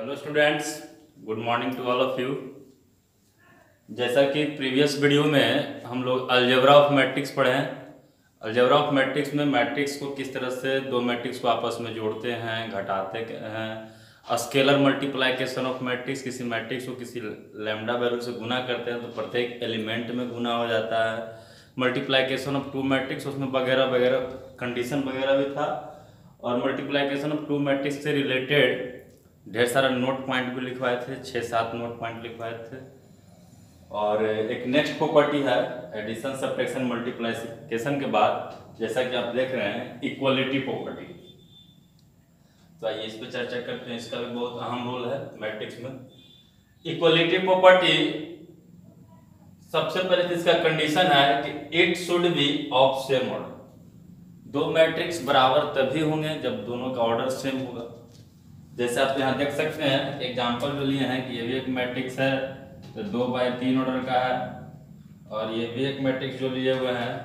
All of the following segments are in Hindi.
Hello students, good morning to all of you. जैसा कि प्रीवियस वीडियो में हम लोग अलजेब्रा ऑफ मैट्रिक्स पढ़े हैं। अलजेब्रा ऑफ मैट्रिक्स में मैट्रिक्स को किस तरह से दो मैट्रिक्स को आपस में जोड़ते हैं, घटाते हैं, स्केलर मल्टीप्लाइकेशन ऑफ मैट्रिक्स, किसी मैट्रिक्स को किसी लैम्डा वैल्यू से गुना करते हैं तो प्रत्येक एलिमेंट में गुना हो जाता है। मल्टीप्लाइकेशन ऑफ टू मैट्रिक्स, उसमें वगैरह वगैरह कंडीशन वगैरह भी था। और मल्टीप्लाइकेशन ऑफ टू मैट्रिक्स से रिलेटेड ढेर सारा नोट पॉइंट भी लिखवाए थे, 6-7 नोट पॉइंट लिखवाए थे। और एक नेक्स्ट प्रॉपर्टी है एडिशन सब्ट्रैक्शन मल्टीप्लिकेशन के बाद, जैसा कि आप देख रहे हैं, इक्वलिटी प्रॉपर्टी। तो आइए इस पर चर्चा करते हैं। इसका भी बहुत अहम रोल है मैट्रिक्स में। इक्वलिटी प्रॉपर्टी, सबसे पहले इसका कंडीशन है कि it should be of same order. दो मैट्रिक्स बराबर तभी होंगे जब दोनों का ऑर्डर सेम होगा। जैसे आप यहाँ देख सकते हैं, एग्जांपल जो लिए हैं कि ये भी एक मैट्रिक्स है तो 2/3 ऑर्डर का है, और ये भी एक मैट्रिक्स जो लिए हुए हैं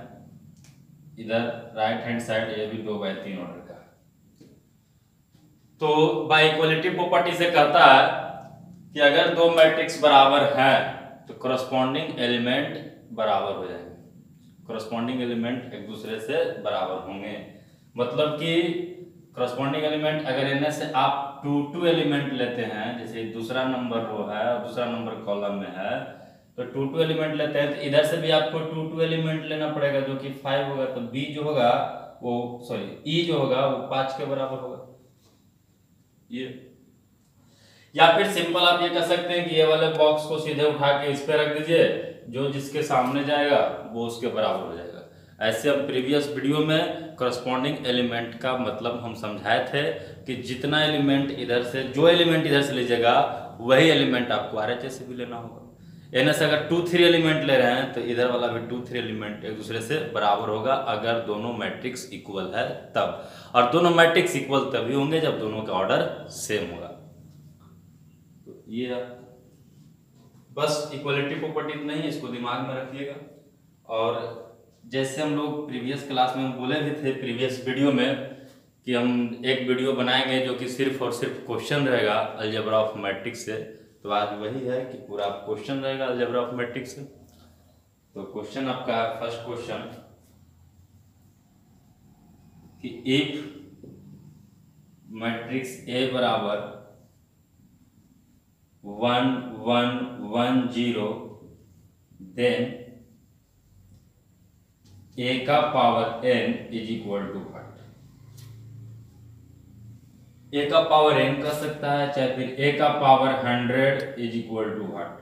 इधर राइट हैंड साइड, ये भी 2/3 ऑर्डर का है। तो बाय इक्वलिटी प्रॉपर्टी से कहता है कि अगर दो मैट्रिक्स बराबर है तो करस्पॉन्डिंग एलिमेंट बराबर हो जाएंगे। करस्पॉन्डिंग एलिमेंट एक दूसरे से बराबर होंगे। मतलब कि करस्पॉन्डिंग एलिमेंट अगर इनमें से आप 2 एलिमेंट लेते हैं, जैसे दूसरा नंबर रो है और दूसरा नंबर कॉलम में है, तो 2 एलिमेंट लेते हैं तो इधर से भी आपको 2 एलिमेंट लेना पड़ेगा जो कि 5 होगा। तो बी जो होगा वो ई जो होगा वो 5 के बराबर होगा। ये या फिर सिंपल आप ये कह सकते हैं कि ये वाले बॉक्स को सीधे उठा के इस पे रख दीजिए, जो जिसके सामने जाएगा वो उसके बराबर हो जाएगा। ऐसे हम प्रीवियस वीडियो में करस्पॉन्डिंग एलिमेंट का मतलब हम समझाए थे कि जितना एलिमेंट इधर से, जो एलिमेंट इधर से लीजिएगा वही एलिमेंट आपको RHS से भी लेना होगा। यानी से अगर 2-3 एलिमेंट ले रहे हैं तो इधर वाला भी 2-3 एलिमेंट एक दूसरे से बराबर होगा अगर दोनों मैट्रिक्स इक्वल है तब। और दोनों मैट्रिक्स इक्वल तभी होंगे जब दोनों का ऑर्डर सेम होगा। तो ये बस इक्वलिटी प्रॉपर्टी नहीं है, इसको दिमाग में रखिएगा। और जैसे हम लोग प्रीवियस क्लास में बोले भी थे प्रीवियस वीडियो में कि हम एक वीडियो बनाएंगे जो कि सिर्फ और सिर्फ क्वेश्चन रहेगा अलजेब्रा ऑफ मैट्रिक्स से। तो आज वही है कि पूरा क्वेश्चन रहेगा अलजेब्रा ऑफ मैट्रिक्स से। तो क्वेश्चन आपका फर्स्ट क्वेश्चन कि इफ मैट्रिक्स ए बराबर 1 1 1 0 देन a का power n is equal to what. a का पावर n कर सकता है, चाहे फिर a का power 100 is equal to what.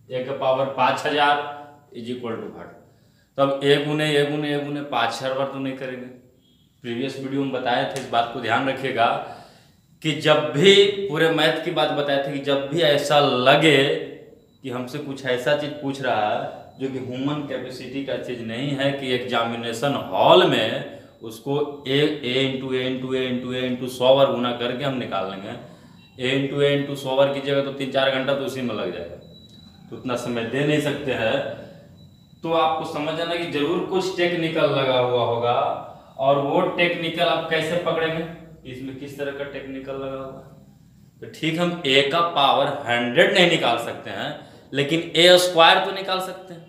a का power 5000 is equal to what. तब a गुने a गुने a गुने 5000 बार तो नहीं करेंगे। प्रीवियस वीडियो में बताए थे, इस बात को ध्यान रखिएगा कि जब भी पूरे मैथ की बात बताए थे कि जब भी ऐसा लगे कि हमसे कुछ ऐसा चीज पूछ रहा है जो कि ह्यूमन कैपेसिटी का चीज नहीं है, कि एग्जामिनेशन हॉल में उसको a 100 बार गुना करके हम निकाल लेंगे। a 100 बार कीजिएगा तो 3-4 घंटा तो उसी में लग जाएगा, तो उतना समय दे नहीं सकते हैं। तो आपको समझ आना कि जरूर कुछ टेक्निकल लगा हुआ होगा, और वो टेक्निकल आप कैसे पकड़ेंगे, इसमें किस तरह का टेक्निकल लगा हुआ। तो ठीक, हम a का पावर 100 नहीं निकाल सकते हैं, लेकिन a² तो निकाल सकते हैं,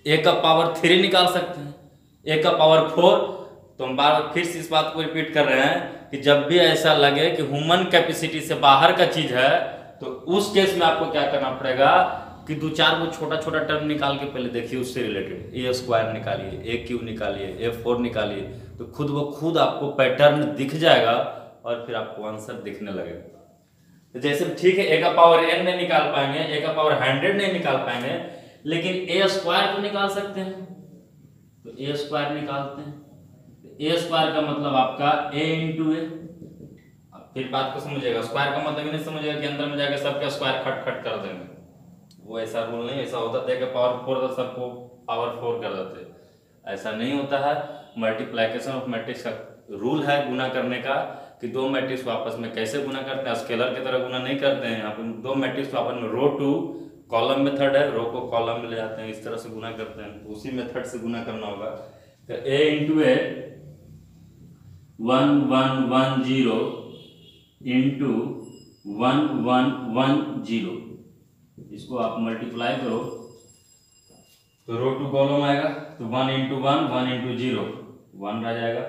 a का पावर 3 निकाल सकते हैं, a का पावर 4। तो हम बार बार फिर से इस बात को रिपीट कर रहे हैं कि जब भी ऐसा लगे कि ह्यूमन कैपेसिटी से बाहर का चीज है, तो उस केस में आपको क्या करना पड़ेगा कि 2-4 वो छोटा छोटा टर्म निकाल के पहले देखिए उससे रिलेटेड। a² निकालिए, a³ निकालिए, a4 निकालिए, तो खुद व खुद आपको पैटर्न दिख जाएगा और फिर आपको आंसर दिखने लगेगा। तो जैसे ठीक है, a का पावर n नहीं निकाल पाएंगे, a का पावर 100 नहीं निकाल पाएंगे, लेकिन a² तो निकाल सकते हैं। तो a² निकालते हैं, a² का मतलब आपका a इंटू ए। फिर बात को समझिएगा, स्क्वायर का मतलब नहीं समझिएगा कि अंदर में जाकर सबका स्क्वायर खट खट कर देंगे, वो ऐसा रूल नहीं। ऐसा होता था कि पावर 4 तो सबको पावर 4 कर देते, ऐसा नहीं होता है। मल्टीप्लाइकेशन ऑफ मैट्रिक्स का रूल है गुना करने का, कि दो मैट्रिक्स को आपस में कैसे गुना करते हैं। स्केलर की तरह गुना नहीं करते हैं, यहाँ पर दो मैट्रिक्स को आपस में रो टू कॉलम मेथड है, रो को कॉलम में ले जाते हैं, इस तरह से गुना करते हैं। तो उसी मेथड से गुना करना होगा। तो a इंटू ए 1 1 1 0 इंटू 1110, इसको आप मल्टीप्लाई करो तो रो टू कॉलम आएगा, तो 1 इंटू 1 1 इंटू 0 1 रह जाएगा,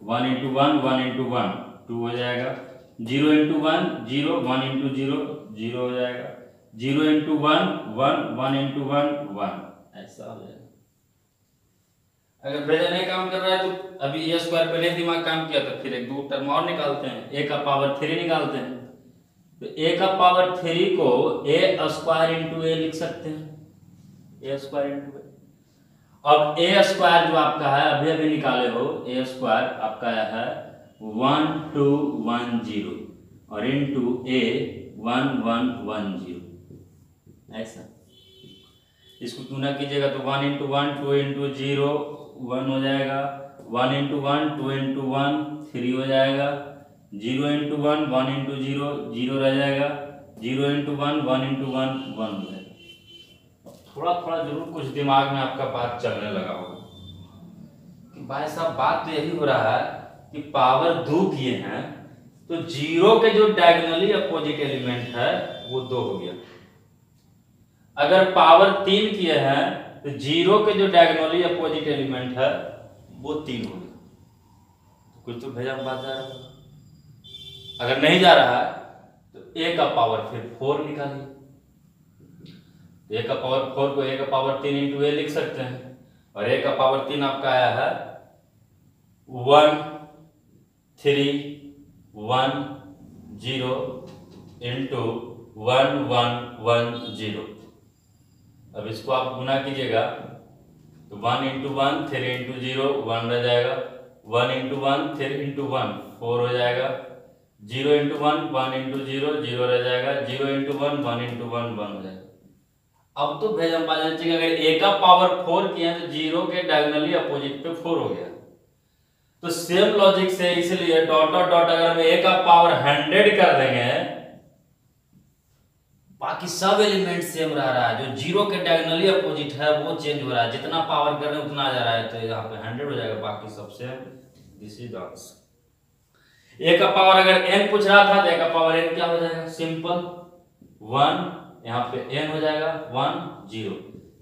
1 इंटू 1 1 इंटू 1 2 हो जाएगा, 0 इंटू 1 0 1 इंटू 0 0 हो जाएगा, 0 इंटू 1 1 1 इंटू 1 1, ऐसा हो जाएगा। अगर बेजा नहीं काम कर रहा है तो अभी ए स्क्वायर पहले दिमाग काम किया तो फिर एक दो टर्म और निकालते हैं, ए का पावर 3 निकालते हैं, तो ए का पावर 3 को ए स्क्वायर इंटू ए लिख सकते हैं, ए स्क्वायर इंटू ए। अब ए स्क्वायर जो आपका है अभी अभी निकाले हो, ए स्क्वायर आपका है 1210 और इंटू ए 1110, ऐसा। इसको गुना कीजिएगा तो 1 इंटू 1 2 इंटू 0 1 हो जाएगा, 1 इंटू 1 2 इंटू 1 3 हो जाएगा, 0 इंटू 1 1 इंटू 0 0 रह जाएगा, 0 इंटू 1 1 इंटू 1 1 हो जाएगा। थोड़ा थोड़ा जरूर कुछ दिमाग में आपका बात चलने लगा होगा कि भाई साहब बात तो यही हो रहा है कि पावर 2 किए हैं तो 0 के जो डायगोनली अपोजिट एलिमेंट है वो 2 हो गया, अगर पावर 3 किए हैं तो 0 के जो डायगोनली अपोजिट एलिमेंट है वो 3 हो गया। कुछ तो भेजा बात जा रहा है, अगर नहीं जा रहा है तो ए का पावर फिर 4 निकालिए, ए का पावर 4 को ए का पावर 3 इंटू ए लिख सकते हैं, और ए का पावर 3 आपका आया है 1 3 1 0 इंटू 1 1 1 0। अब इसको आप गुना कीजिएगा तो 1 इंटू 1 3 इंटू 0 1 रह जाएगा, 1 इंटू 1 3 इंटू 1 4 हो जाएगा, 0 इंटू 1 1 इंटू 0 0 रह जाएगा, 0 इंटू 1 1 इंटू 1 1 हो जाएगा। अब तो भेजम बात चाहिए अगर ए का पावर 4 किया तो 0 के डायगोनली अपोजिट पे 4 हो गया, तो सेम लॉजिक से इसलिए डॉट डॉट डॉट अगर हम ए का पावर 100 कर देंगे बाकी सब एलिमेंट सेम रह रहा है, जो 0 के डायगोनली अपोजिट है वो चेंज हो रहा है, जितना पावर कर रहे हैं उतना आ जा रहा है, तो यहाँ पे 100 हो जाएगा, बाकी सब same. This is the answer. A का पावर अगर n पूछ रहा था तो ए का पावर n क्या हो जाएगा, सिंपल 1, यहाँ पे n हो जाएगा 1 0,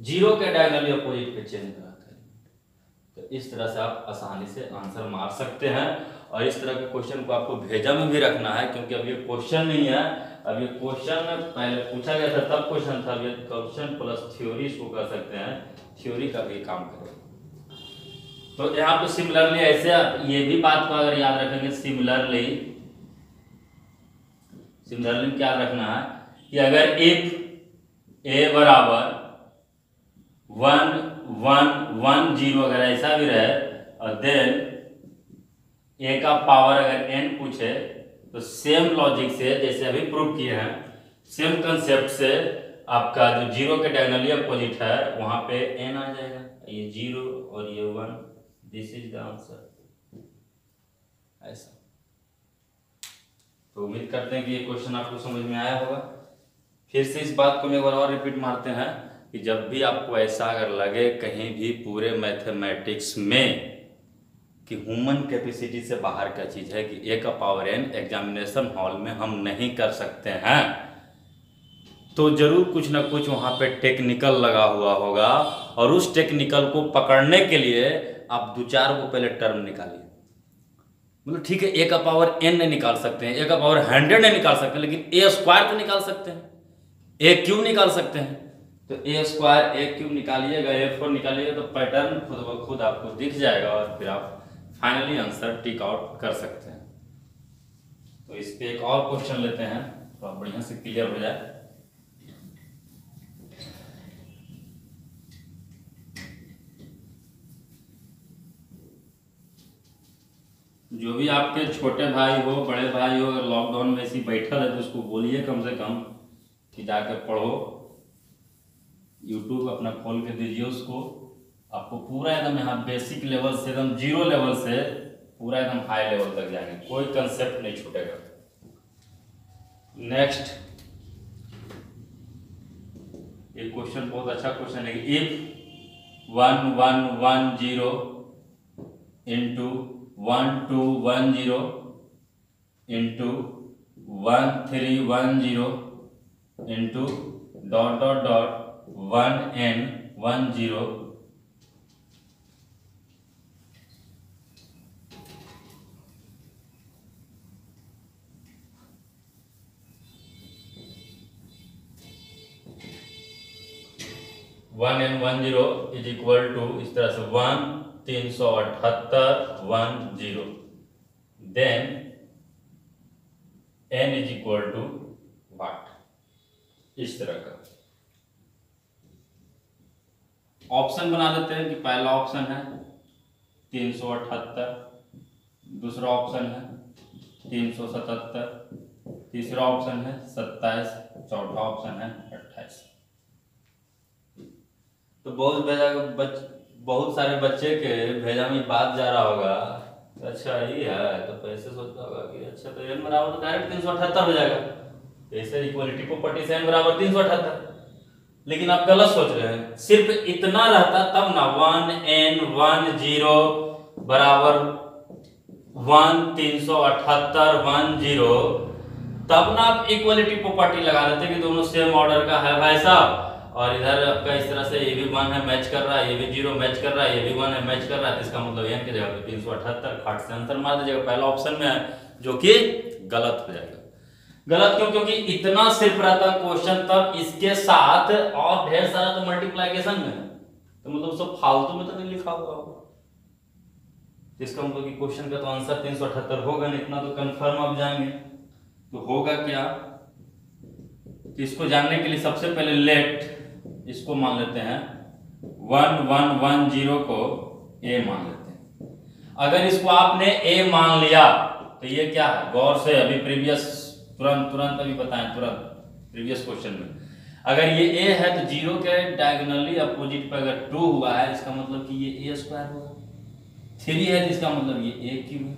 0 के डायगोनली अपोजिट पे चेंज कराते हैं, तो इस तरह से आप आसानी से आंसर मार सकते हैं। और इस तरह के क्वेश्चन को आपको भेजा में भी रखना है, क्योंकि अब ये क्वेश्चन नहीं है, अब ये क्वेश्चन पहले पूछा गया था तब क्वेश्चन था, ये क्वेश्चन प्लस थ्योरी इसको कर सकते हैं, थ्योरी का भी काम करें। तो यहाँ पे सिमिलरली ऐसे ये भी बात को अगर याद रखेंगे, सिमिलरली क्या रखना है कि अगर इफ ए बराबर 1 1 1 0 अगर ऐसा भी रहे और देन ए का पावर अगर n पूछे तो सेम लॉजिक से जैसे अभी प्रूव किए हैं, सेम कंसेप्ट से आपका जो 0 के डायगोनली अपोजिट है वहां पे n आ जाएगा, ये 0 और ये 1, दिस इज द आंसर, ऐसा। तो उम्मीद करते हैं कि ये क्वेश्चन आपको समझ में आया होगा। फिर से इस बात को मैं एक बार और रिपीट मारते हैं कि जब भी आपको ऐसा अगर लगे कहीं भी पूरे मैथमेटिक्स में कि ह्यूमन कैपेसिटी से बाहर का चीज़ है कि ए का पावर n एग्जामिनेशन हॉल में हम नहीं कर सकते हैं, तो जरूर कुछ ना कुछ वहाँ पे टेक्निकल लगा हुआ होगा, और उस टेक्निकल को पकड़ने के लिए आप 2-4 को पहले टर्म निकालिए। मतलब ठीक है ए का पावर n नहीं निकाल सकते हैं, ए का पावर 100 नहीं निकाल सकते हैं, लेकिन ए स्क्वायर तो निकाल सकते हैं, ए क्यूब निकाल सकते हैं, तो ए स्क्वायर ए क्यूब निकालिएगा, A4 निकालिएगा तो पैटर्न खुद ब खुद आपको दिख जाएगा, और फिर आप फाइनली आंसर टिक आउट कर सकते हैं। तो इस पे एक और क्वेश्चन लेते हैं तो बढ़िया से क्लियर हो जाए। जो भी आपके छोटे भाई हो बड़े भाई हो अगर लॉकडाउन में ऐसी बैठा है तो उसको बोलिए कम से कम कि जाकर पढ़ो, यूट्यूब अपना खोल के दीजिए उसको, आपको पूरा एकदम यहाँ बेसिक लेवल से एकदम 0 लेवल से पूरा एकदम हाई लेवल तक जाएंगे, कोई कंसेप्ट नहीं छूटेगा। नेक्स्ट ये क्वेश्चन बहुत अच्छा क्वेश्चन है कि if 1 1 1 0 into 1 2 1 0 into 1310 into dot dot dot 1n10 1n10 is equal to इस तरह से 1378 then n is equal to what, इस तरह का ऑप्शन बना देते हैं कि पहला ऑप्शन है 378, दूसरा ऑप्शन है 377, तीसरा ऑप्शन है 27, चौथा ऑप्शन है 28। तो बहुत सारे बच्चे के भेजा में बात जा रहा होगा, अच्छा ये है, तो पैसे सोचता होगा कि अच्छा तो n बराबर तो डायरेक्ट 378 हो जाएगा, ऐसे इक्वलिटी प्रॉपर्टी से n बराबर 378। लेकिन आप गलत सोच रहे हैं, सिर्फ इतना रहता तब ना 1n10 बराबर 378 तब ना आप इक्वलिटी प्रॉपर्टी लगा देते कि दोनों सेम ऑर्डर का है भाई साहब, और इधर आपका इस तरह से ये भी 1 है मैच कर रहा है, ये भी 0 मैच कर रहा है, ये भी 1 है मैच कर रहा है, तो इसका मतलब n की जगह पे 378 खाट से आंसर मार दीजिएगा, पहला ऑप्शन में है, जो कि गलत हो जाएगा। गलत क्यों? क्योंकि इतना सिर्फ रहता क्वेश्चन, तब इसके साथ और ढेर सारा तो मल्टीप्लिकेशन में है, तो मतलब सब फालतू में तो नहीं लिखा हुआ होगा, इसका मतलब कि क्वेश्चन का तो आंसर 378 होगा नहीं, इतना तो कंफर्म आप जाएंगे। तो होगा क्या, तो इसको जानने के लिए सबसे पहले लेट इसको मान लेते हैं 1110 को a मान लेते हैं। अगर इसको आपने a मान लिया तो ये क्या है, गौर से अभी प्रीवियस तुरंत अभी बताएं, तुरंत प्रीवियस क्वेश्चन में अगर ये a है तो 0 के डायगोनली अपोजिट पे अगर 2 हुआ है, इसका मतलब कि ये a स्क्वायर होगा। 3 है तो इसका मतलब ये a क्यूब है,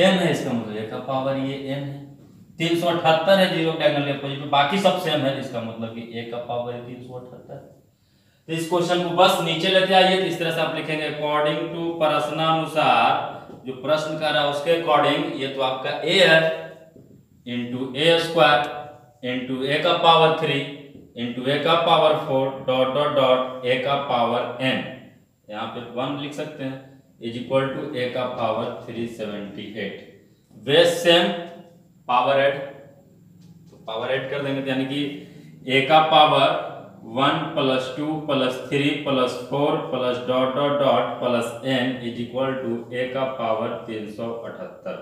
n है इसका मतलब a का पावर ये n है, 378 है 0 डायगोनली अपोजिट पे, बाकी सब सेम है, इसका मतलब कि a का पावर है 378। तो इस क्वेश्चन को बस नीचे लेते आइए, तो इस तरह से आप लिखेंगे अकॉर्डिंग टू प्रश्नानुसार, जो प्रश्न कर रहा है उसके अकॉर्डिंग ये तो आपका a है into a square into a का पावर 3 इंटू a का power 4 dot dot dot a का पावर n, यहाँ पे 1 लिख सकते हैं, इज इक्वल टू a का power 378। Base same power add, तो पावर ऐड कर देंगे, तो यानी कि a का power 1 + 2 + 3 + 4 + dot dot dot plus n is equal to a का पावर 378।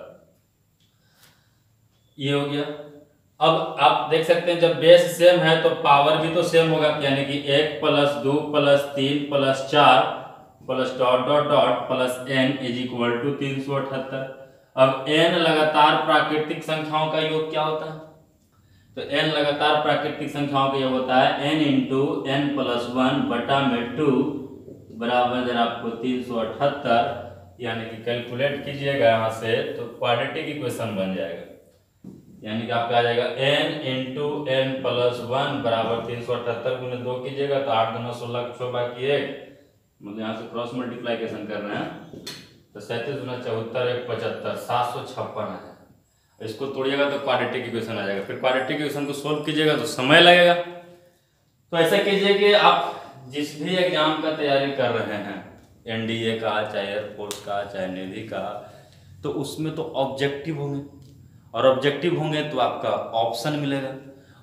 ये हो गया। अब आप देख सकते हैं जब बेस सेम है तो पावर भी तो सेम होगा, यानी कि 1 + 2 + 3 + 4 + dot dot dot plus n is equal to 378। अब n लगातार प्राकृतिक संख्याओं का योग क्या होता है, तो n लगातार प्राकृतिक संख्याओं का योग होता है n × n + 1 बटा में 2 बराबर जरा आपको 378, यानी कि कैलकुलेट कीजिएगा यहाँ से तो क्वाड्रेटिक इक्वेशन बन जाएगा, यानी कि आपका आ जाएगा n × n + 1 बराबर 378 गुने 2 कीजिएगा तो 8 × 16 6 बाकी 1, मतलब यहाँ से क्रॉस मल्टीप्लिकेशन कर रहे हैं तो 37 × 74 1 75 756 है। इसको तोड़िएगा तो क्वाड्रेटिक इक्वेशन आ जाएगा, फिर क्वाड्रेटिक इक्वेशन को सोल्व कीजिएगा तो समय लगेगा। तो ऐसा कीजिए कि आप जिस भी एग्जाम का तैयारी कर रहे हैं, एनडीए का चाहे एयरफोर्स का चाहे नेवी का, तो उसमें तो ऑब्जेक्टिव होंगे, और ऑब्जेक्टिव होंगे तो आपका ऑप्शन मिलेगा,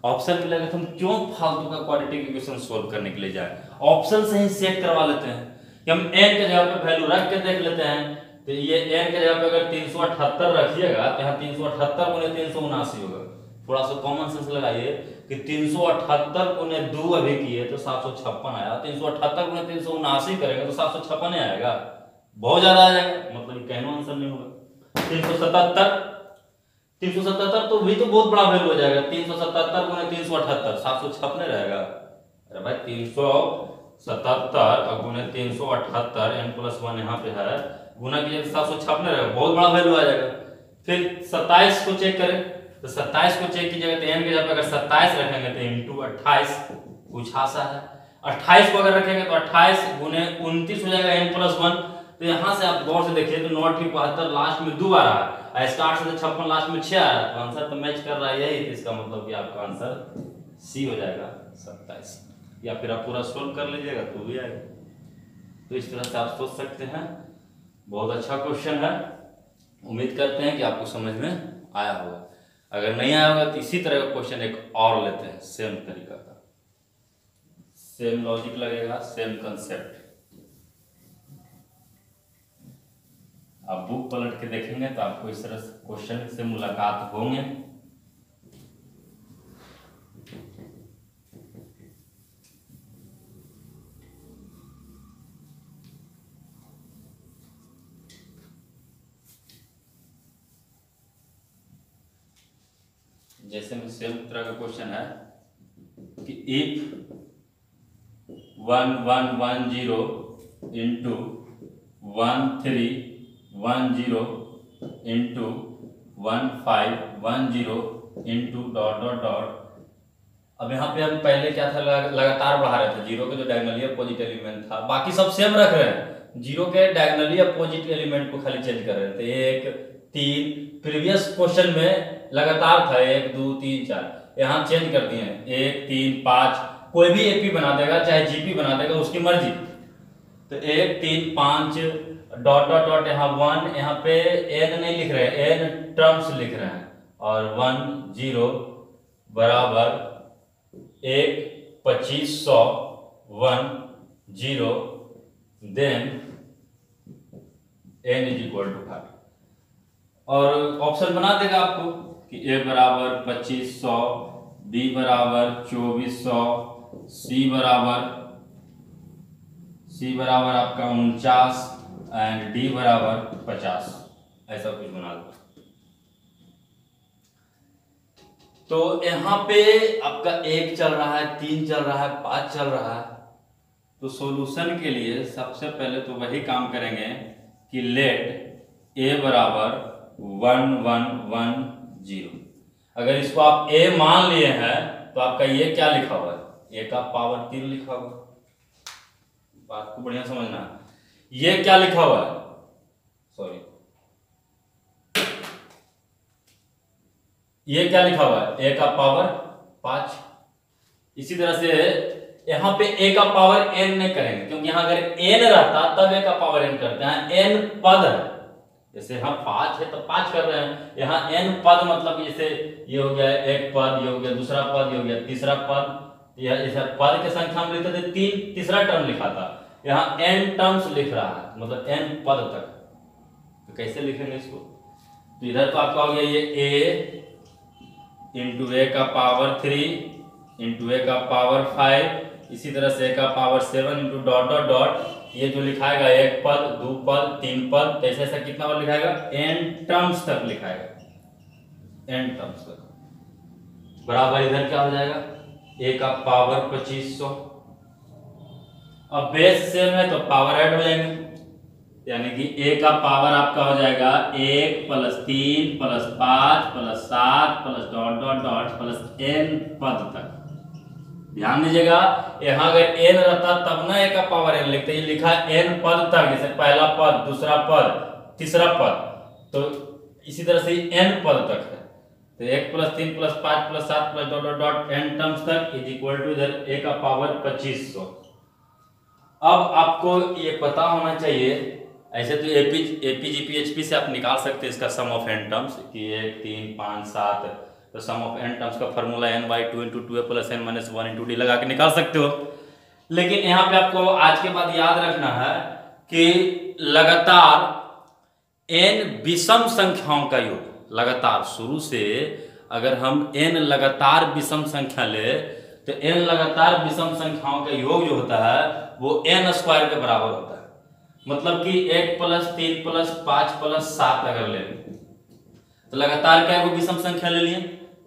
ऑप्शन मिलेगा तो हम क्यों फालतू का क्वाड्रेटिक इक्वेशन सोल्व करने के लिए जाए, ऑप्शन से ही सेट करवा लेते हैं कि हम n के जगह पे वैल्यू रख के देख लेते हैं। तो ये n के जगह पे अगर 378 रखिएगा तो यहाँ 378 गुने 379 होगा, थोड़ा सा कॉमन सेंस लगाइए कि 378 गुने 2 अभी किए तो 756 आया, 378 गुने 379 करेंगे तो 756 आएगा, बहुत ज्यादा आ जाएगा, मतलब कहना आंसर नहीं होगा। 377 तो भी तो बहुत बड़ा वैल्यू हो जाएगा, 377 गुने 378 756 रहेगा, अरे भाई 377 गुने 378 n + 1 यहाँ पे है, गुना कीजिए 756 रहेगा, बहुत बड़ा वैल्यू आ जाएगा। फिर 27 को चेक करें तो 27 को चेक कीजिएगा तो n के जगह पे अगर 27 रखेंगे तो इंटू 28 कुछ आशा है, 28 को अगर रखेंगे तो 28 गुने 29 हो जाएगा n + 1, तो यहाँ से आप गौर से देखिए तो 9×72 लास्ट में 2 आ रहा है, स्टार्ट से 56 लास्ट में 6 आ रहा है, तो आंसर तो मैच कर रहा है यही। तो इसका मतलब कि आपका आंसर सी हो जाएगा 27, या फिर आप पूरा सोल्व कर लीजिएगा तो भी आएगा। तो इस तरह से आप सोच सकते हैं। बहुत अच्छा क्वेश्चन है, उम्मीद करते हैं कि आपको समझ में आया होगा। अगर नहीं आया होगा तो इसी तरह का क्वेश्चन एक और लेते हैं, सेम तरीका का, सेम लॉजिक लगेगा, सेम कंसेप्ट। आप बुक पलट के देखेंगे तो आपको इस तरह से क्वेश्चन से मुलाकात होंगे। जैसे में सेम तरह का क्वेश्चन है कि if 1110 into 1310 into 1510 into dot dot dot. अब यहाँ पे हम पहले क्या था, लगातार बढ़ा रहे थे, जीरो के जो डायगोनली अपोजिट एलिमेंट था बाकी सब सेम रख रहे हैं, जीरो के डायगोनली अपोजिट एलिमेंट को खाली चेंज कर रहे थे। 1 3 प्रीवियस क्वेश्चन में लगातार था 1 2 3 4, यहाँ चेंज कर दिए हैं 1 3 5। कोई भी एपी बना देगा चाहे जीपी बना देगा, उसकी मर्जी। तो 1 3 5 डॉट डॉट डॉट, यहाँ 1, यहाँ पे एन नहीं लिख रहे हैं, एन टर्म्स लिख रहे हैं, और 1 0 बराबर 1 2500 1 0 then n is equal to 5। और ऑप्शन बना देगा आपको कि ए बराबर 2500, बी बराबर 2400, सी बराबर आपका 49 एंड डी बराबर 50, ऐसा कुछ बना दो। तो यहाँ पे आपका 1 चल रहा है, 3 चल रहा है, 5 चल रहा है। तो सॉल्यूशन के लिए सबसे पहले तो वही काम करेंगे कि लेट ए बराबर 1 1 1 0। अगर इसको आप a मान लिए हैं तो आपका ये क्या लिखा हुआ है, a का पावर 3 लिखा हुआ है। बात को बढ़िया समझना है। ये क्या लिखा हुआ है, सॉरी, ये क्या लिखा हुआ है, a का पावर 5। इसी तरह से यहाँ पे a का पावर n नहीं करेंगे, क्योंकि यहाँ अगर n रहता तब a का पावर n करते हैं। n पद है, जैसे हम 5 है तो 5 कर रहे हैं, यहाँ n पद मतलब जैसे ये हो गया एक पद, ये हो गया दूसरा पद, ये हो गया तीसरा पद, यह जैसे पद के संख्या में लिखते थे 3, तीसरा टर्म लिखा था, यहाँ n टर्म्स लिख रहा है, मतलब n पद तक। तो कैसे लिखेंगे इसको, तो इधर तो आपका हो गया ये a इंटू ए का पावर 3 इंटू ए का पावर 5, इसी तरह से ए का power 7 into dot dot dot, ये जो लिखाएगा 1 पद 2 पद 3 पद, तो ऐसा कितना बार लिखाएगा, n टर्म्स तक लिखाएगा, n टर्म्स तक। बराबर इधर क्या हो जाएगा, a का पावर 2500। अब बेस सेम है तो पावर ऐड हो जाएंगे, यानी कि a का पावर आपका हो जाएगा 1 + 3 + 5 + 7 + dot dot dot plus n पद तक। ध्यान दीजिएगा, यहाँ अगर n रहता तब ना a का पावर n लिखते, ये लिखा n पद तक, जैसे पहला पद, दूसरा पद, तीसरा पद, तो इसी तरह से n पद तक है। तो 1 + 3 + 5 + 7 + dot dot dot n terms तक इज इक्वल टू इधर a का पावर 2500। अब आपको ये पता होना चाहिए, ऐसे तो एपीजीपीएचपी से आप निकाल सकते हैं इसका सम ऑफ n टर्म्स कि 1 3 5 7, तो सम ऑफ n टर्म्स का formula n/2 × 2a + n - 1 × d लगा के निकाल सकते हो। लेकिन यहाँ पे आपको आज के बाद याद रखना है कि लगातार n विषम संख्याओं का योग, लगातार शुरू से अगर हम n लगातार विषम संख्या ले तो n लगातार विषम संख्याओं का योग जो होता है वो n² के बराबर होता है। मतलब कि 1 + 3 + 5 + 7 अगर ले तो लगातार क्या है, विषम संख्या ले लिए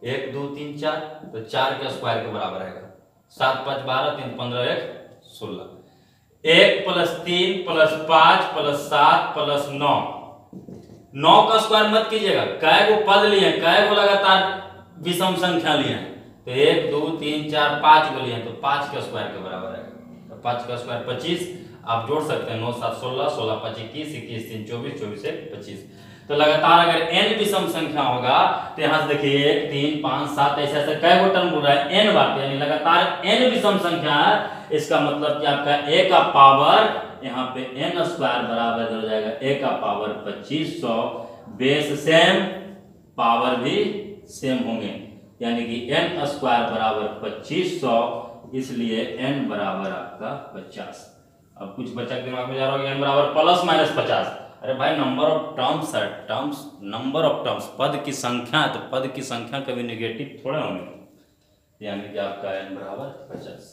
1 2 3 4, तो 4 के स्क्वायर के बराबर आएगा। 7 5 12 3 15 1 16। 1 + 3 + 5 + 7 + 9, 9 का स्क्वायर मत कीजिएगा, कै गो पद लिए, कै गो लगातार विषम संख्या लिए, तो 1 2 3 4 5 गो लिए, तो 5 के स्क्वायर के बराबर आएगा। तो 5 का स्क्वायर 25, आप जोड़ सकते हैं 9 7 16, 16 5 21, 21 3 24, 24 1 25। तो लगातार अगर n विषम संख्या होगा तो यहाँ से देखिए 1 3 5 7 ऐसे ऐसे कई गो टर्म बोल रहा है n बार, यानी लगातार n विषम संख्या है। इसका मतलब कि आपका a का पावर यहाँ पे n स्क्वायर बराबर हो जाएगा a का पावर 2500, बेस सेम पावर भी सेम होंगे, यानी कि n स्क्वायर बराबर 2500, इसलिए n बराबर आपका 50। अब कुछ बच्चा के दिमाग में जा रहा होगा n बराबर प्लस माइनस 50। अरे भाई नंबर ऑफ टर्म्स है, टर्म्स नंबर ऑफ टर्म्स, पद की संख्या है, तो पद की संख्या कभी नेगेटिव थोड़े होंगे, यानी कि आपका n बराबर 50।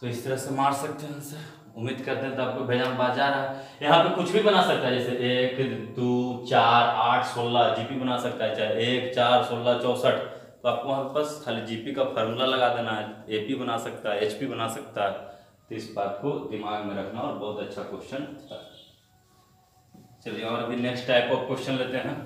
तो इस तरह से मार सकते हैं आंसर। उम्मीद करते हैं तो आपको भेजा बाजार है। यहाँ पे कुछ भी बना सकता है, जैसे 1 2 4 8 16 जीपी बना सकता है, चाहे 1 4 16 64। तो आपको वहाँ बस खाली जीपी का फॉर्मूला लगा देना है, एपी बना सकता है, एचपी बना सकता है। तो इस बात को दिमाग में रखना, और बहुत अच्छा क्वेश्चन था। चलिए और अभी नेक्स्ट टाइप ऑफ क्वेश्चन लेते हैं।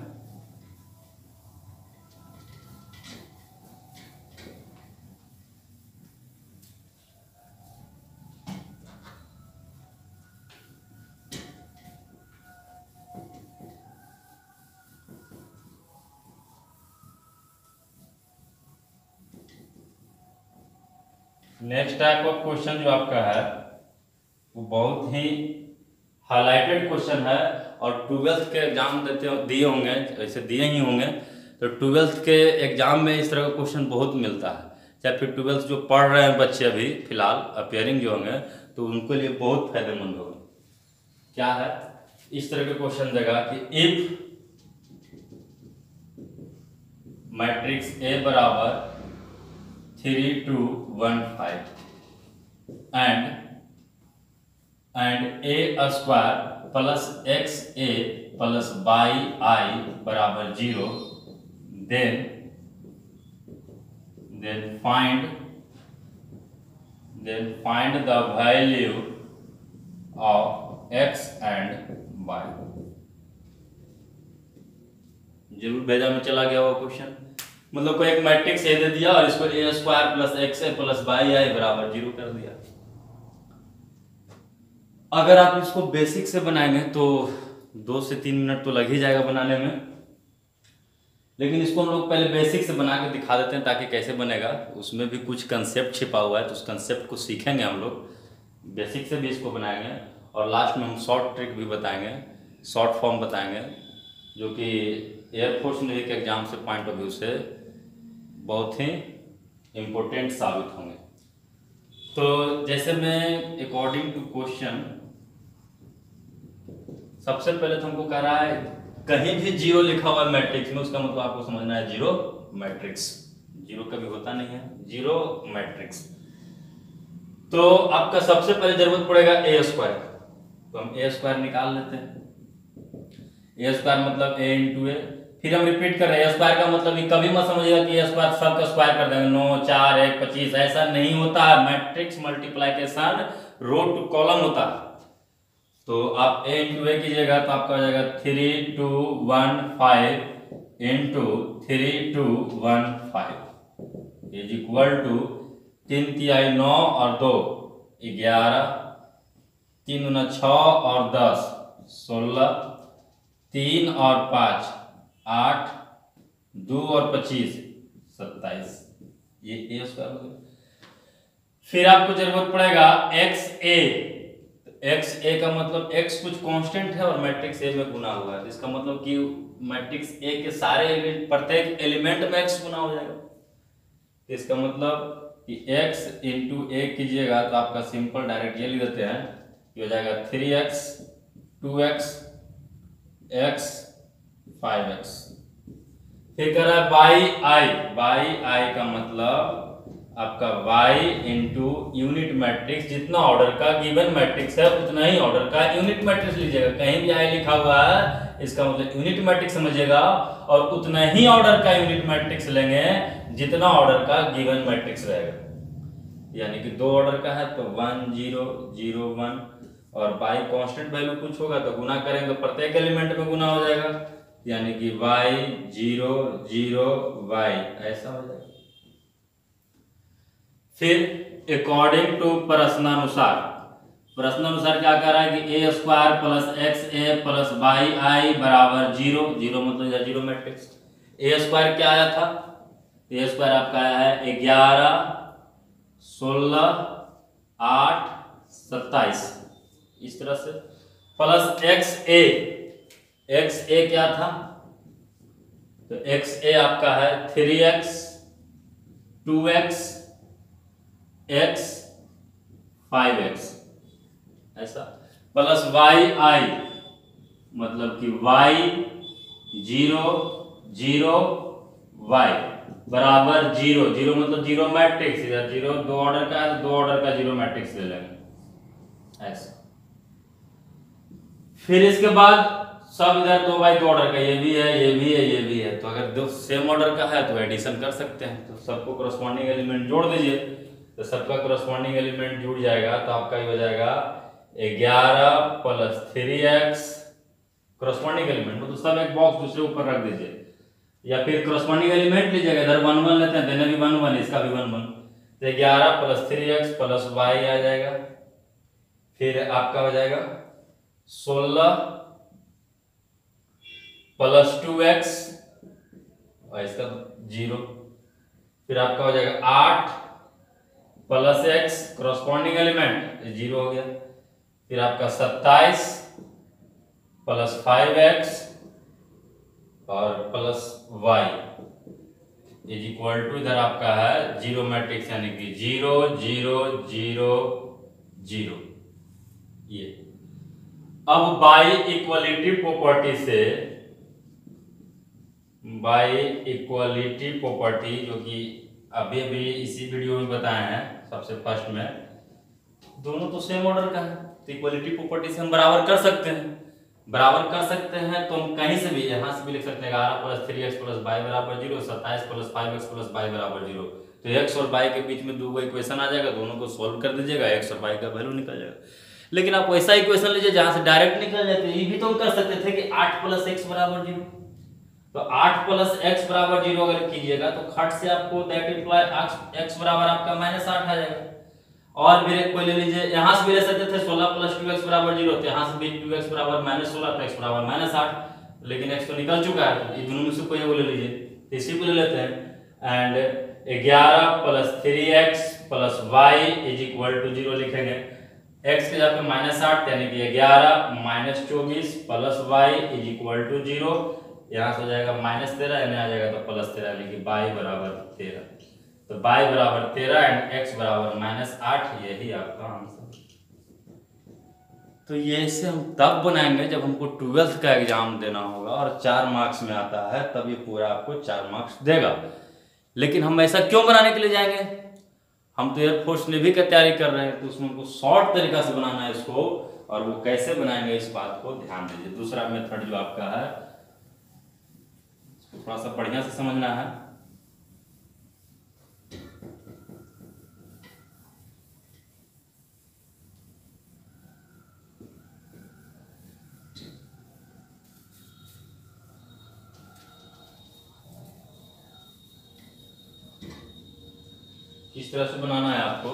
नेक्स्ट टाइप ऑफ क्वेश्चन जो आपका है वो बहुत ही हाईलाइटेड क्वेश्चन है, और 12th के एग्जाम दिए होंगे, ऐसे दिए ही होंगे। तो 12th के एग्जाम में इस तरह का क्वेश्चन बहुत मिलता है, चाहे फिर 12th जो पढ़ रहे हैं बच्चे अभी फिलहाल अपियरिंग जो होंगे, तो उनके लिए बहुत फायदेमंद होगा। क्या है, इस तरह के क्वेश्चन देगा कि इफ मैट्रिक्स ए बराबर 3 2 1 5 and a square plus x a plus by i बराबर 0, then find the value of x and y। जरूर भेजा में चला गया वो क्वेश्चन। मतलब कोई एक मैट्रिक्स ए दे दिया और इसको a square plus x a plus by i बराबर 0 कर दिया। अगर आप इसको बेसिक से बनाएंगे तो 2 से 3 मिनट तो लग ही जाएगा बनाने में, लेकिन इसको हम लोग पहले बेसिक से बना के दिखा देते हैं ताकि कैसे बनेगा। उसमें भी कुछ कंसेप्ट छिपा हुआ है, तो उस कंसेप्ट को सीखेंगे हम लोग, बेसिक से भी इसको बनाएंगे, और लास्ट में हम शॉर्ट ट्रिक भी बताएंगे, शॉर्ट फॉर्म बताएंगे, जो कि एयरफोर्स नेवी के एग्जाम से पॉइंट ऑफ व्यू से बहुत ही इम्पोर्टेंट साबित होंगे। तो जैसे मैं अकॉर्डिंग टू क्वेश्चन, सबसे पहले तो हमको कह रहा है कहीं भी 0 लिखा हुआ है मैट्रिक्स में, उसका मतलब आपको समझना है 0 मैट्रिक्स। 0 कभी होता नहीं है, 0 मैट्रिक्स। तो आपका सबसे पहले जरूरत पड़ेगा ए स्क्वायर, तो हम ए स्क्वायर निकाल लेते हैं। ए स्क्वायर मतलब ए इंटू ए, फिर हम रिपीट कर रहे हैं। ए स्क्वायर का मतलब ये कभी मत समझिएगा कि ए स्क्वायर सब का स्क्वायर कर देंगे, 9 4 1 25, ऐसा नहीं होता है। Matrix multiplication row to column होता है। तो आप ए इंटू ए कीजिएगा तो आपका हो जाएगा 3 2 1 5 इंटू 3 2 1 5 इज इक्वल टू 3 तिहाई 9 और 2 11, 3 गुना 6 और 10 16, 3 और 5 8, 2 और 25 27, ये ए स्क्वायर हो गया। फिर आपको जरूरत पड़ेगा एक्स ए। एक्स ए का मतलब एक्स कुछ कांस्टेंट है और मैट्रिक्स ए में गुना हुआ है, इसका मतलब कि मैट्रिक्स ए के सारे एलिमेंट, प्रत्येक एलिमेंट में एक्स गुना हो जाएगा। इसका मतलब कि एक्स इंटू ए कीजिएगा तो आपका सिंपल डायरेक्ट ये लिख देते हैं, ये हो जाएगा 3x 2x x 5x। फिर कह रहा है बाई आई का मतलब आपका y इंटू यूनिट मैट्रिक्स, जितना ऑर्डर का गिवन मैट्रिक्स है उतना ही ऑर्डर का यूनिट मैट्रिक्स लीजिएगा। कहीं भी i लिखा हुआ है इसका मतलब यूनिट मैट्रिक्स समझिएगा, और उतना ही ऑर्डर का यूनिट मैट्रिक्स लेंगे जितना ऑर्डर का गिवन मैट्रिक्स रहेगा। यानी कि 2 ऑर्डर का है तो 1 0 0 1, और बाई कांस्टेंट वैल्यू कुछ होगा तो गुना करेंगे तो प्रत्येक एलिमेंट में गुना हो जाएगा, यानी कि y 0 0 y ऐसा हो जाएगा। फिर अकॉर्डिंग टू प्रश्नानुसार, प्रश्न अनुसार क्या कह रहा है कि ए square plus x a plus Y आई बराबर जीरो, जीरो मतलब जीरो मैट्रिक्स। ए स्क्वायर क्या आया था, ए स्क्वायर आपका आया है 11 16 8 27 इस तरह से, प्लस एक्स ए क्या था, तो एक्स ए आपका है 3x 2x x 5x ऐसा, प्लस वाई आई मतलब कि y 0 0 y बराबर जीरो, जीरो मतलब जीरो मैट्रिक्स, इधर जीरो दो ऑर्डर का है तो दो ऑर्डर का जीरो मैट्रिक्स ले लेंगे ऐसा। फिर इसके बाद सब इधर दो बाई दो ऑर्डर का, ये भी है ये भी है ये भी है, तो अगर दो सेम ऑर्डर का है तो एडिशन कर सकते हैं, तो सबको करस्पॉन्डिंग एलिमेंट जोड़ दीजिए, तो सबका करस्पॉन्डिंग एलिमेंट जुड़ जाएगा, तो आपका ये हो जाएगा 11 प्लस 3x करस्पॉन्डिंग एलिमेंट, मतलब सब एक बॉक्स दूसरे ऊपर रख दीजिए, या फिर करस्पॉन्डिंग एलिमेंट लीजिएगा, इधर 1 1 लेते हैं, देने भी 1 1 इसका भी 1 1, तो 11 प्लस 3x प्लस y आ जाएगा, फिर आपका हो जाएगा 16 प्लस 2x और इसका 0, फिर आपका हो जाएगा 8 प्लस x करस्पॉन्डिंग एलिमेंट 0 हो गया, फिर आपका 27 प्लस 5x और plus y is equal to, इधर आपका है जीरो मैट्रिक्स यानी कि 0 0 0 0 ये। अब बाई इक्वलिटी प्रॉपर्टी से, बाई इक्वलिटी प्रॉपर्टी जो कि अभी अभी इसी वीडियो में बताए हैं सबसे फर्स्ट में, दोनों तो सेम ऑर्डर का है, तो इक्वलिटी प्रॉपर्टी से हम बराबर कर सकते हैं, बराबर कर सकते हैं तो हम कहीं से भी यहाँ से भी लिख सकते हैं 11 प्लस 3x प्लस y बराबर 0, 27 प्लस 5x प्लस y बराबर 0, तो x और y के बीच में दो इक्वेशन आ जाएगा, दोनों को सोल्व कर दीजिएगा, x और y का वैल्यू निकल जाएगा। लेकिन आप वैसा इक्वेशन लीजिए जहां से डायरेक्ट निकल जाते, ये भी तो हम कर सकते थे कि 8 प्लस x बराबर 0, तो 8 प्लस x बराबर 0 अगर कीजिएगा तो खट से आपको दैट इंप्लाई x बराबर आपका -8 आ जाएगा। और फिर एक कोई ले लीजिए, यहां से भी ले सकते थे 16 प्लस 2x बराबर 0, तो यहां से भी 2x बराबर -16 तो x बराबर -8, लेकिन x तो निकल चुका है, तो ये दोनों में से कोई एक ले लीजिए, तो इसी को ले लेते हैं, and 11 plus 3x plus y is equal to 0 लिखेंगे, x के जगह पे -8 यानी कि 11 -24 plus y is equal to 0, यहाँ से हो जाएगा -13 यानी आ जाएगा तो +13 यानी कि y बराबर 13, तो y बराबर 13 एंड x बराबर -8, यही आपका आंसर। तो ये इसे हम तब बनाएंगे जब हमको 12th का एग्जाम देना होगा और 4 मार्क्स में आता है, तब ये पूरा आपको 4 मार्क्स देगा। लेकिन हम ऐसा क्यों बनाने के लिए जाएंगे, हम तो एयरफोर्स नेवी की तैयारी कर रहे हैं, तो उसमें हमको शॉर्ट तरीका से बनाना है इसको, और वो कैसे बनाएंगे इस बात को ध्यान दीजिए। दूसरा मेथड जो आपका है इसको थोड़ा सा बढ़िया से समझना है। किस तरह से बनाना है आपको,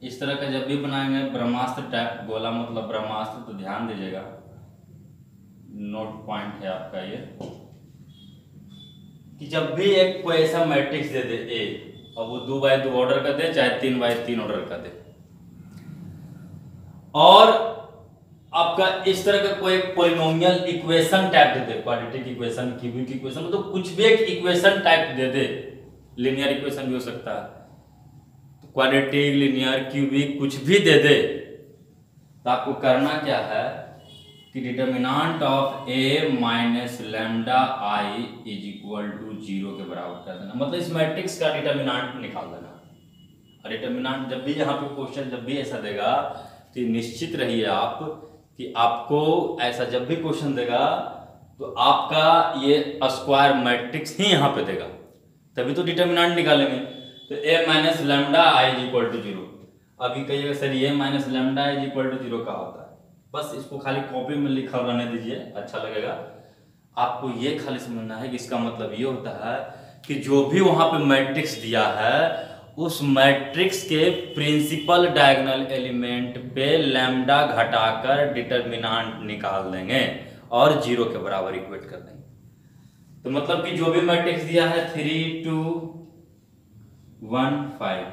इस तरह का जब भी बनाएंगे ब्रह्मास्त्र टाइप, गोला मतलब ब्रह्मास्त्र, तो ध्यान दीजिएगा, नोट पॉइंट है आपका ये, कि जब भी एक कोई ऐसा मैट्रिक्स दे दे ए, और वो 2x2 ऑर्डर का दे चाहे 3x3 ऑर्डर का दे, और आपका इस तरह का कोई पॉलिनोमियल इक्वेशन टाइप दे दे, क्वाड्रेटिक इक्वेशन, क्यूबिक इक्वेशन, मतलब कुछ भी एक इक्वेशन टाइप दे दे, लीनियर इक्वेशन भी हो सकता है, क्वाड्रेटिक लीनियर क्यूबिक कुछ भी दे दे, तो आपको करना क्या है कि determinant of a minus lambda i is equal to 0 के बराबर कर देना, मतलब इस मैट्रिक्स का डिटर्मिनेंट निकाल देना। और डिटर्मिनेंट जब भी यहाँ पे क्वेश्चन जब भी ऐसा देगा तो निश्चित रहिए आप कि आपको ऐसा जब भी क्वेश्चन देगा तो आपका ये स्क्वायर मैट्रिक्स ही यहाँ पे देगा, तभी तो डिटर्मिनेंट निकालेंगे। तो a minus lambda i is equal to 0, अभी कहिएगा sir a minus lambda is equal to 0 का होता है, बस इसको खाली कॉपी में लिखा रहने दीजिए, अच्छा लगेगा। आपको ये खाली समझना है कि इसका मतलब ये होता है कि जो भी वहां पे मैट्रिक्स दिया है उस मैट्रिक्स के प्रिंसिपल डायगोनल एलिमेंट पे लैम्डा घटाकर डिटर्मिनेंट निकाल देंगे और 0 के बराबर इक्वेट कर देंगे। तो मतलब कि जो भी मैट्रिक्स दिया है 3 2 1 5,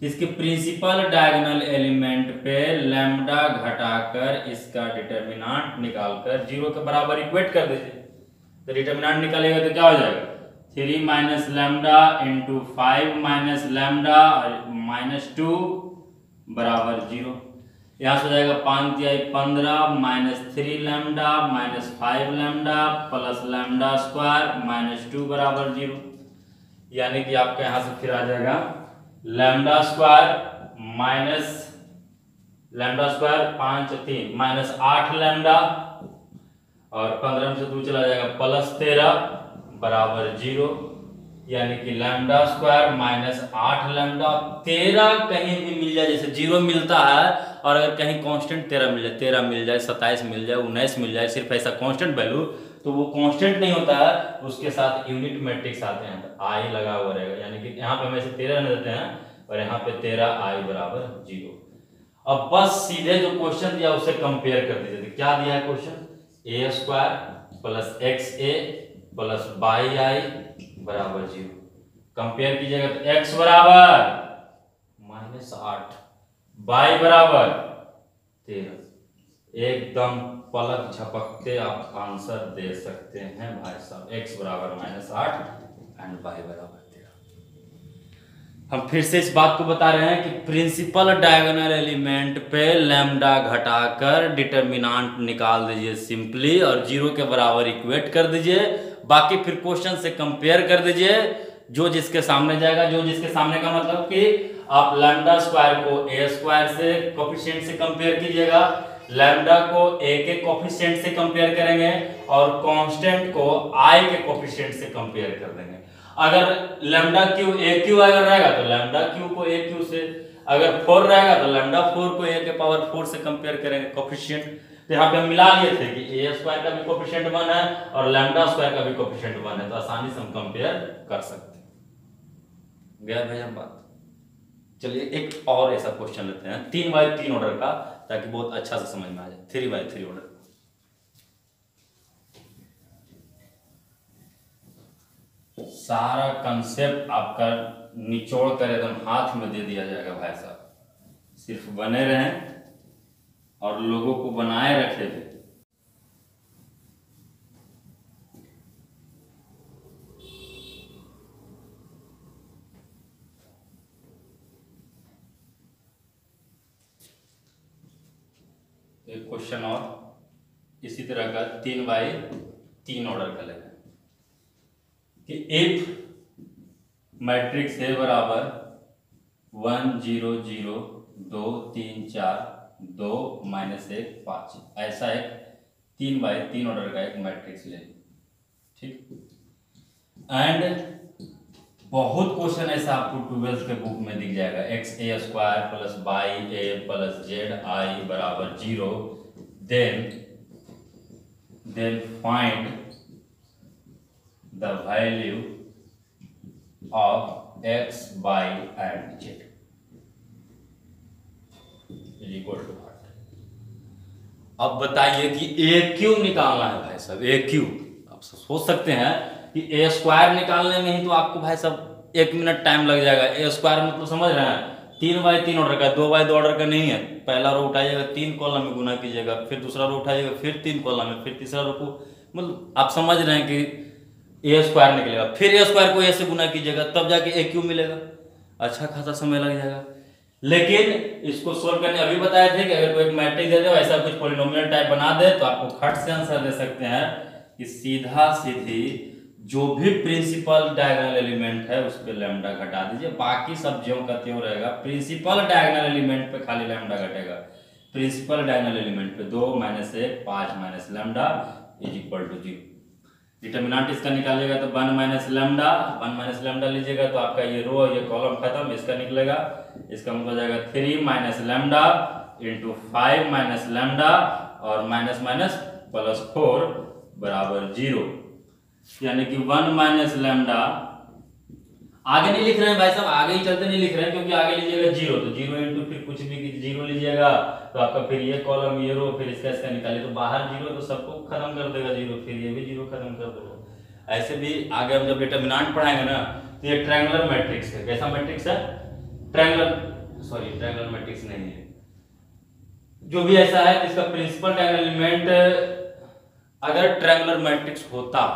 इसके प्रिंसिपल डायगोनल एलिमेंट पे लैम्डा घटाकर इसका डिटर्मिनेंट निकालकर 0 के बराबर इक्वेट कर दीजिए। तो डिटर्मिनेंट निकालेगा तो क्या हो जाएगा 3 minus lambda into 5 minus lambda -2 बराबर 0। यहाँ से हो जाएगा 5 तिहाई 15 minus 3 lambda minus 5 lambda plus lambda square -2 बराबर 0। यानी कि आपका यहाँ से फिर आ जाएगा lambda square minus lambda square 5 3 minus 8 lambda और 15 में से 2 चला जाएगा प्लस 13 बराबर 0। यानी कि लैम्डा स्क्वायर माइनस 8 लैम्डा 13 कहीं भी मिल जाए, जैसे 0 मिलता है और अगर कहीं कांस्टेंट 13 मिल जाए, 13 मिल जाए 27 मिल जाए 19 मिल जाए, सिर्फ ऐसा कांस्टेंट वैल्यू, तो वो कांस्टेंट नहीं होता है, उसके साथ यूनिट मैट्रिक्स आते हैं, तो आई लगा हुआ रहेगा। यानी कि यहाँ पे हम ऐसे 13 रहने देते हैं और यहाँ पे 13 आई बराबर 0। अब बस सीधे जो क्वेश्चन दिया उससे कंपेयर कर दीजिए। तो क्या दिया है question, A square plus x a plus by i बराबर 0। कंपेयर कीजिएगा तो x बराबर -8, बाई बराबर 13। एकदम पलक झपकते आप आंसर दे सकते हैं भाई साहब। x बराबर -8 एंड y बराबर 13। हम फिर से इस बात को बता रहे हैं कि प्रिंसिपल डायगोनल एलिमेंट पे लैम्डा घटाकर डिटर्मिनेंट निकाल दीजिए सिंपली और 0 के बराबर इक्वेट कर दीजिए। बाकी फिर क्वेश्चन से कंपेयर कर दीजिए, जो जिसके सामने जाएगा, जो जिसके सामने का मतलब कि आप लैम्डा स्क्वायर को ए स्क्वायर से कोफिशिएंट से कंपेयर कीजिएगा, लैम्डा को ए के कोफिशिएंट से कंपेयर करेंगे और कांस्टेंट को आई के कोफिशिएंट से कंपेयर कर देंगे। अगर लैम्डा क्यू ए क्यू अगर रहेगा तो लैम्डा क्यू को ए क्यू से, अगर 4 रहेगा तो लैम्डा 4 को ए के पावर 4 से कंपेयर करेंगे कोफिशिएंट। तो यहाँ पे हम मिला लिए थे कि ए स्क्वायर का भी कोफिशिएंट 1 है और लैम्डा स्क्वायर का भी कोफिशिएंट 1 है, तो आसानी से हम कंपेयर कर सकते हैं। गया भाई हम बात। चलिए एक और ऐसा क्वेश्चन लेते हैं 3x3 ऑर्डर का, ताकि बहुत अच्छा से समझ में आ जाए। 3x3 ऑर्डर सारा कंसेप्ट आपका निचोड़ कर एकदम हाथ में दे दिया जाएगा भाई साहब। सिर्फ बने रहें और लोगों को बनाए रखे थे। एक क्वेश्चन और इसी तरह का 3x3 ऑर्डर का लेगा कि इफ मैट्रिक्स ए बराबर 1 0 0 2 3 4 2 -1 5, ऐसा एक 3x3 ऑर्डर का एक मैट्रिक्स ले, ठीक। एंड बहुत क्वेश्चन ऐसा आपको 12th के बुक में दिख जाएगा, x A square plus y A plus z I बराबर 0, then find the value of x y and z equal to 8। अब बताइए कि ए क्यू निकालना है भाई साहब। ए क्यू आप सोच सकते हैं कि ए स्क्वायर निकालने में ही तो आपको भाई साहब 1 मिनट टाइम लग जाएगा। ए स्क्वायर मतलब समझ रहे हैं 3x3 ऑर्डर का, 2x2 ऑर्डर का नहीं है। पहला रो उठाइएगा 3 कॉलम में गुना कीजिएगा, फिर दूसरा रो उठाइएगा फिर 3 कॉलम में, फिर तीसरा रो को, मतलब आप समझ रहे हैं कि ए स्क्वायर निकलेगा, फिर ए स्क्वायर को ए से गुना कीजिएगा तब जाके ए क्यू मिलेगा। अच्छा खासा समय लग जाएगा। लेकिन इसको सोल्व करने अभी बताए थे कि अगर कोई एक मैट्रिक्स दे दे ऐसा कुछ पॉलिनोमियल टाइप बना दे तो आपको खट से आंसर दे सकते हैं कि सीधा सीधी जो भी प्रिंसिपल डायगोनल एलिमेंट है उस पे लैम्डा घटा दीजिए, बाकी सब ज्यों का त्यों रहेगा। प्रिंसिपल डायगोनल एलिमेंट पे खाली लैम्डा घटेगा, प्रिंसिपल डायगोनल एलिमेंट पे 2 - 1 5 - lambda is equal to 0। Determinant इसका निकालिएगा तो 1 - लैम्डा, 1 - लैम्डा लीजिएगा तो आपका ये रो ये कॉलम खत्म, इसका निकलेगा। इसका मतलब हो जाएगा 3 - लैम्डा इंटू 5 - लैम्डा और माइनस प्लस 4 बराबर 0। यानी कि 1 - लैम्डा आगे नहीं लिख रहे हैं भाई साहब, आगे ही चलते नहीं लिख रहे हैं, क्योंकि आगे लीजिएगा जीरो तो जीरो इंटू फिर कुछ भी जीरो लीजिएगा तो आपका फिर ये कॉलम ये रो फिर इसका निकालिए तो बाहर जीरो तो सबको खत्म कर देगा जीरो, फिर ये भी जीरो खत्म कर देगा। ऐसे भी आगे हम जब डिटरमिनेंट पढ़ाएंगे ना तो ये ट्रायंगुलर मैट्रिक्स है। कैसा मैट्रिक्स है? ट्रायंगुलर मैट्रिक्स नहीं है, जो भी ऐसा है जिसका प्रिंसिपल ट्रायंगल एलिमेंट अगर ट्रायंगुलर मैट्रिक्स होता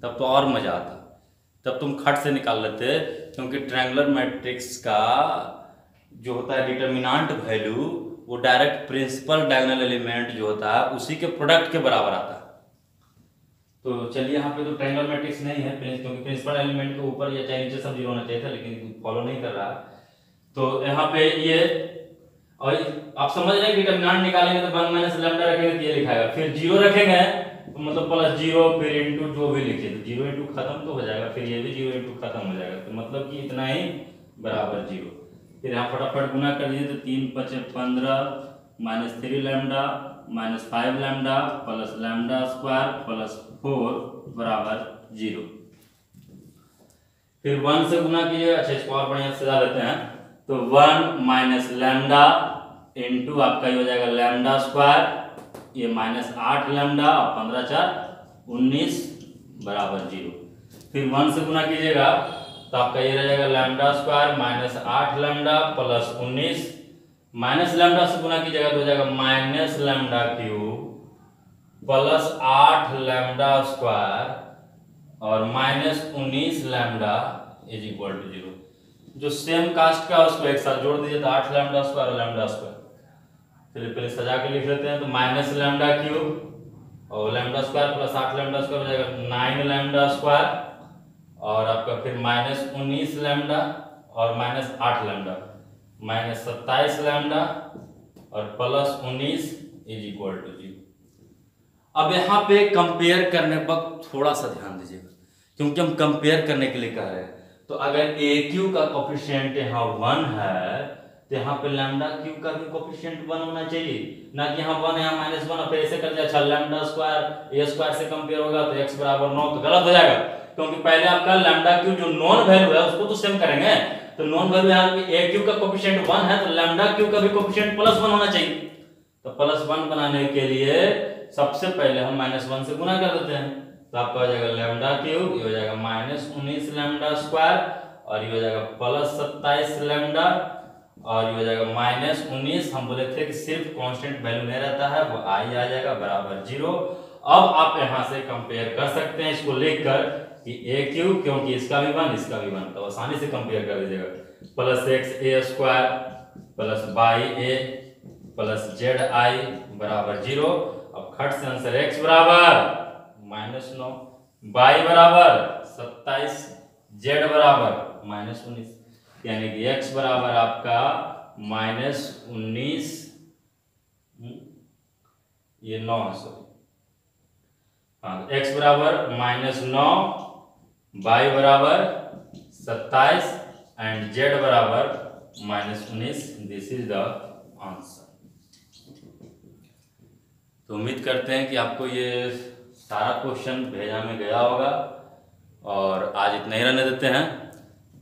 तब तो और मजा आता, तब तुम खट से निकाल लेते, क्योंकि ट्रायंगुलर मैट्रिक्स का जो होता है डिटरमिनेंट वैल्यू वो डायरेक्ट प्रिंसिपल डायगोनल एलिमेंट जो होता है उसी के प्रोडक्ट के बराबर आता है। तो चलिए यहाँ पे तो ट्रायंगुलर मैट्रिक्स नहीं है, क्योंकि प्रिंसिपल एलिमेंट के ऊपर या चाहे नीचे सब जीरो होना चाहिए था, लेकिन फॉलो नहीं कर रहा। तो यहाँ पे ये और आप समझ रहे हैं डिटरमिनेंट निकालेंगे तो 1 माइनस लैम्डा रखेंगे तो ये लिखाएगा, फिर जीरो रखेंगे तो मतलब प्लस जीरो फिर इंटू जो भी लिखे तो जीरो इंटू खत्म तो हो जाएगा, फिर ये भी जीरो इंटू खत्म हो जाएगा, तो मतलब कि इतना ही बराबर जीरो। फिर यहाँ फटाफट गुना कर दीजिए तो 3 × 5 = 15 minus 3 lambda minus 5 lambda plus lambda square plus 4 बराबर 0। फिर 1 से गुना कीजिएगा, अच्छा इसको और बढ़िया से सजा देते हैं तो 1 माइनस लैम्डा इंटू आपका ये हो जाएगा लैम्डा स्क्वायर, ये माइनस 8 लैम्डा और 15 × 4 = 19 बराबर 0। फिर 1 से गुना कीजिएगा तो आपका ये रह जाएगा lambda square minus 8 lambda plus 19, minus lambda से गुना कीजिएगा तो हो जाएगा minus lambda cube plus 8 lambda square और minus 19 lambda is equal to 0। जो सेम कास्ट का उसको एक साथ जोड़ दीजिए तो 8 लैम्डा स्क्वायर और लैम्डा स्क्वायर, चलिए पहले सजा के लिख लेते हैं तो माइनस लैम्डा क्यूब और lambda square plus 8 lambda square हो जाएगा 9 लैम्डा स्क्वायर और आपका फिर माइनस 19 लैम्डा और माइनस 8 लैम्डा माइनस 27 लैम्डा और प्लस 19 इज इक्वल टू 0। अब यहाँ पे कंपेयर करने पर थोड़ा सा ध्यान दीजिएगा, क्योंकि हम कंपेयर करने के लिए कह रहे हैं। तो अगर ए क्यू का कोफिशिएंट यहाँ 1 है तो यहाँ पे लैम्डा क्यूब का भी कोफिशिएंट 1 होना चाहिए, ना कि यहाँ 1 यहाँ माइनस 1 फिर ऐसे कर दिया। अच्छा लैम्डा स्क्वायर ए स्क्वायर से कंपेयर होगा तो x बराबर 9 तो गलत हो जाएगा, क्योंकि पहले आपका लैम्डा क्यूब जो नॉन वैल्यू है उसको तो सेम करेंगे। तो नॉन वैल्यू यहाँ पे ए क्यूब का कोफिशिएंट 1 है तो लैम्डा क्यूब का भी कोफिशिएंट +1 होना चाहिए। तो +1 बनाने के लिए सबसे पहले हम -1 से गुना कर देते हैं तो आपका हो जाएगा लैम्डा क्यूब, ये हो जाएगा -19 लैम्डा स्क्वायर और ये हो जाएगा प्लस 27 लैम्डा और ये हो जाएगा -19। हम बोले थे कि सिर्फ कांस्टेंट वैल्यू नहीं रहता है, वो आई आ जाएगा बराबर 0। अब आप यहां से कंपेयर कर सकते हैं इसको लिखकर कि ए क्यूब, क्योंकि इसका भी 1 इसका भी 1, तो आसानी से कंपेयर कर दीजिएगा। Plus x A square plus y A plus z I बराबर 0। अब खट से आंसर x बराबर -9, y बराबर 27, z बराबर -19, यानी कि x बराबर आपका -19 ये 9 है सॉरी, हाँ x बराबर -9, y बराबर 27 एंड z बराबर -19। This is the answer. तो उम्मीद करते हैं कि आपको ये सारा क्वेश्चन भेजा में गया होगा और आज इतना ही रहने देते हैं,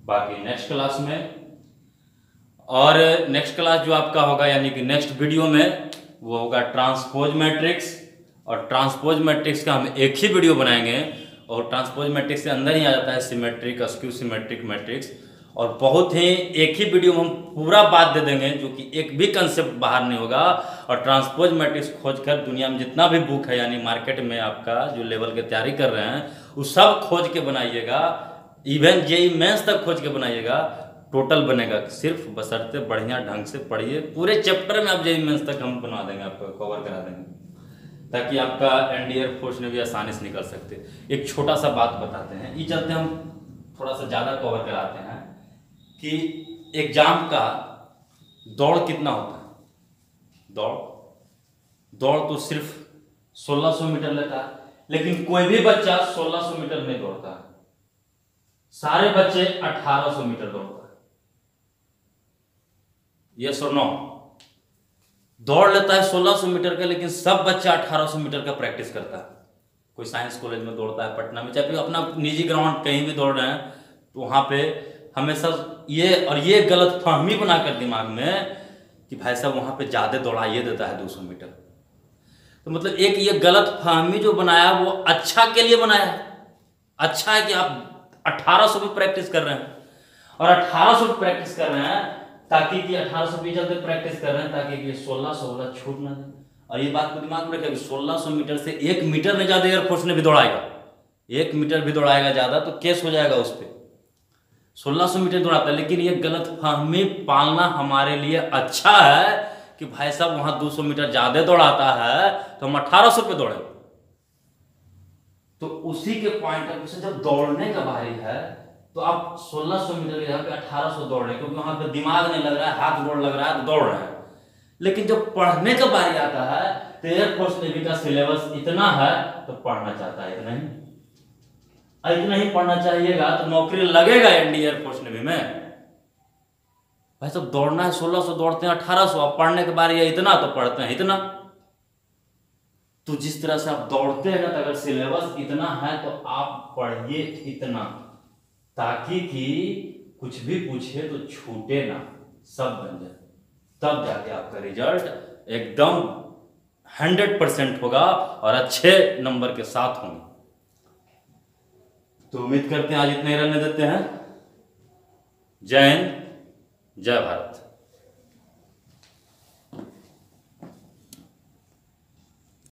बाकी नेक्स्ट क्लास में और नेक्स्ट क्लास जो आपका होगा यानी कि नेक्स्ट वीडियो में वो होगा ट्रांसपोज मैट्रिक्स। और ट्रांसपोज मैट्रिक्स का हम एक ही वीडियो बनाएंगे और ट्रांसपोज मैट्रिक्स के अंदर ही आ जाता है सिमेट्रिक, अस्क्यू सिमेट्रिक मैट्रिक्स, और बहुत ही एक ही वीडियो में हम पूरा बात दे देंगे जो कि एक भी कंसेप्ट बाहर नहीं होगा। और ट्रांसपोज मैट्रिक्स खोजकर दुनिया में जितना भी बुक है यानी मार्केट में आपका जो लेवल की तैयारी कर रहे हैं वो सब खोज के बनाइएगा, इवन जेई मेंस तक खोज के बनाइएगा, टोटल बनेगा। सिर्फ बशर्ते बढ़िया ढंग से पढ़िए, पूरे चैप्टर में आप जेई मेंस तक हम बना देंगे, आपको कवर करा देंगे ताकि आपका एनडीए फोर्स में भी आसानी से निकल सकते। एक छोटा सा बात बताते हैं, ये चलते हम थोड़ा सा ज़्यादा कवर कराते हैं कि एग्जाम का दौड़ कितना होता है। दौड़ तो सिर्फ 1600 मीटर लेता है, लेकिन कोई भी बच्चा 1600 मीटर नहीं दौड़ता है, सारे बच्चे 1800 मीटर दौड़ता है। यस और नो? दौड़ लेता है 1600 मीटर का, लेकिन सब बच्चा 1800 मीटर का प्रैक्टिस करता है। कोई साइंस कॉलेज में दौड़ता है, पटना में, चाहे अपना निजी ग्राउंड कहीं भी दौड़ रहे हैं तो वहाँ पे हमेशा ये गलत फहमी बनाकर दिमाग में कि भाई साहब वहाँ पे ज़्यादा दौड़ाइए देता है 200 मीटर। तो मतलब एक ये गलत फहमी जो बनाया वो अच्छा के लिए बनाया है। अच्छा है कि आप 1800 पे प्रैक्टिस कर रहे हैं, और 1800 पे प्रैक्टिस कर रहे हैं ताकि कि 1800 पे चलते प्रैक्टिस कर रहे हैं ताकि कि 1600 वाला छूट ना दे। और ये बात को दिमाग में रखिए, 1600 मीटर से 1 मीटर में ज़्यादा एयरफोर्स ने भी दौड़ाएगा, 1 मीटर भी दौड़ाएगा ज़्यादा तो केस हो जाएगा उस पर। 1600 मीटर दौड़ाता है, लेकिन ये गलत फहमी पालना हमारे लिए अच्छा है कि भाई साहब वहाँ 200 मीटर ज़्यादा दौड़ाता है तो हम 1800 पे दौड़े। तो उसी के पॉइंट ऑफ व्यू से जब दौड़ने का बारी है तो आप 1600 मीटर की जगह पे 1800 दौड़ रहे हैं, क्योंकि वहां पे दिमाग नहीं लग रहा है, हाथ गोड़ लग रहा है तो दौड़ रहे हैं। लेकिन जब पढ़ने का बारी आता है तो एयरफोर्स नेवी का सिलेबस इतना है तो पढ़ना चाहता है इतना ही पढ़ना चाहिएगा तो नौकरी लगेगा इंडियन एयरफोर्स नेवी में। भाई सब दौड़ना है 1600 दौड़ते हैं 1800, अब पढ़ने के बारी है इतना तो पढ़ते हैं इतना। तो जिस तरह से आप दौड़ते हैं ना, तो अगर सिलेबस इतना है तो आप पढ़िए इतना, ताकि कि कुछ भी पूछे तो छूटे ना, सब बन जाए, तब जाके आपका रिजल्ट एकदम 100% होगा और अच्छे नंबर के साथ होंगे। तो उम्मीद करते हैं आज इतने रहने देते हैं। जय हिंद, जय भारत।